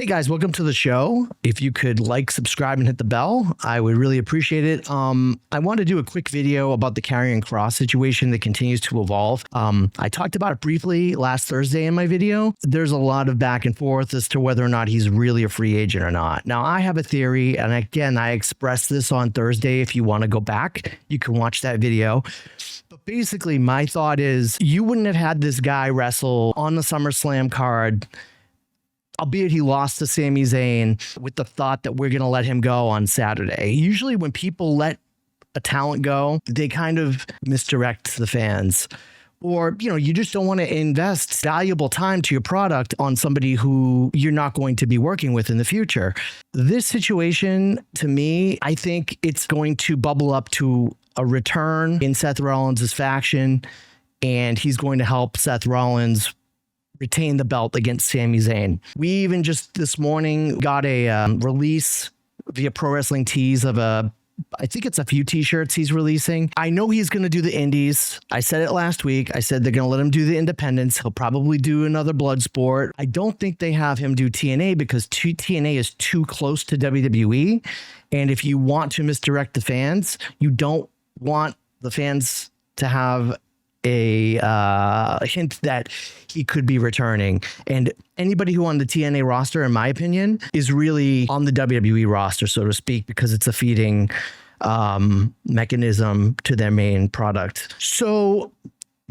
guys, welcome to the show. If you could like, subscribe, and hit the bell, I would really appreciate it. I want to do a quick video about the Karrion Kross situation that continues to evolve. I talked about it briefly last Thursday in my video. There's a lot of back and forth as to whether or not he's really a free agent or not. Now, I have a theory, and again, I expressed this on Thursday. If you want to go back, you can watch that video. But basically, my thought is you wouldn't have had this guy wrestle on the SummerSlam card, albeit he lost to Sami Zayn, with the thought that we're going to let him go on Saturday. Usually when people let a talent go, they kind of misdirect the fans. Or, you know, you just don't want to invest valuable time to your product on somebody who you're not going to be working with in the future. This situation, to me, I think it's going to bubble up to a return in Seth Rollins' faction, and he's going to help Seth Rollins retain the belt against Sami Zayn. We even just this morning got a release via Pro Wrestling Tees of I think it's a few t-shirts he's releasing. I know he's going to do the indies. I said it last week. I said they're going to let him do the independents. He'll probably do another Bloodsport. I don't think they have him do TNA because TNA is too close to WWE. And if you want to misdirect the fans, you don't want the fans to have a hint that he could be returning. And anybody who on the TNA roster, in my opinion, is really on the WWE roster, so to speak, because it's a feeding mechanism to their main product. So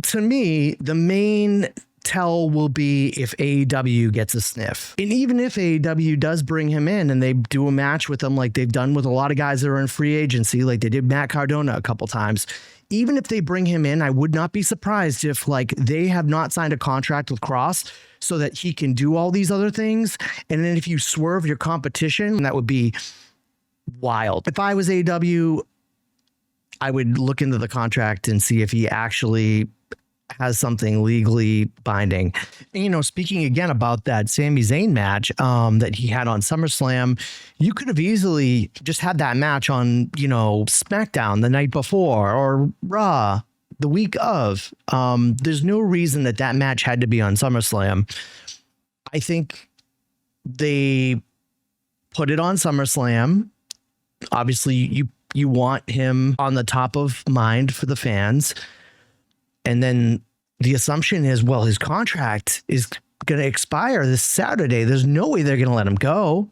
to me, the main tell will be if AEW gets a sniff. And even if AEW does bring him in and they do a match with him like they've done with a lot of guys that are in free agency, like they did Matt Cardona a couple times, even if they bring him in, I would not be surprised if like they have not signed a contract with Kross so that he can do all these other things. And then if you swerve your competition, that would be wild. If I was AEW, I would look into the contract and see if he actually has something legally binding. And, you know, speaking again about that Sami Zayn match that he had on SummerSlam, you could have easily just had that match on, you know, SmackDown the night before or Raw the week of. There's no reason that that match had to be on SummerSlam. I think they put it on SummerSlam. Obviously, you want him on the top of mind for the fans. And then the assumption is, well, his contract is going to expire this Saturday. There's no way they're going to let him go.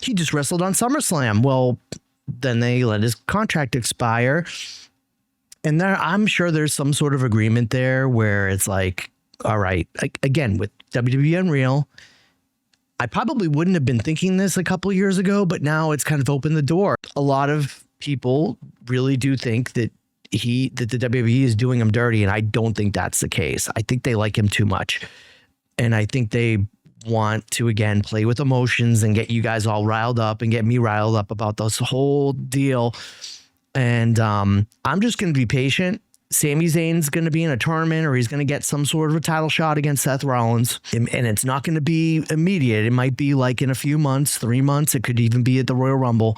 He just wrestled on SummerSlam. Well, then they let his contract expire. And there, I'm sure there's some sort of agreement there where it's like, all right, again, with WWE Unreal, I probably wouldn't have been thinking this a couple of years ago, but now it's kind of opened the door. A lot of people really do think that the WWE is doing him dirty, and I don't think that's the case. I think they like him too much, and I think they want to again play with emotions and get you guys all riled up and get me riled up about this whole deal. And I'm just going to be patient. Sami Zayn's going to be in a tournament, or he's going to get some sort of a title shot against Seth Rollins, and it's not going to be immediate. It might be like in a few months, 3 months. It could even be at the Royal Rumble,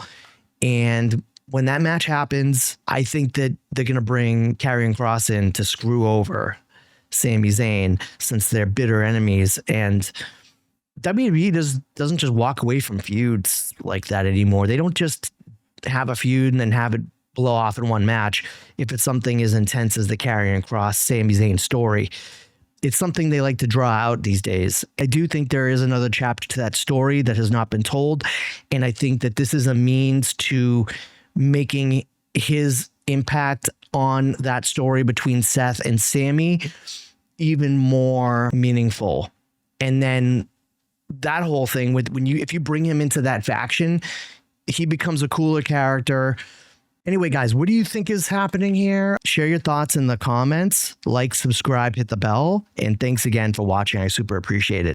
and when that match happens, I think that they're going to bring Karrion Kross in to screw over Sami Zayn since they're bitter enemies. And WWE doesn't just walk away from feuds like that anymore. They don't just have a feud and then have it blow off in one match. If it's something as intense as the Karrion Kross Sami Zayn story, it's something they like to draw out these days. I do think there is another chapter to that story that has not been told. And I think that this is a means to making his impact on that story between Seth and Sami even more meaningful. And then that whole thing with if you bring him into that faction, he becomes a cooler character. Anyway, guys, what do you think is happening here? Share your thoughts in the comments. Like, subscribe, hit the bell. And thanks again for watching. I super appreciate it.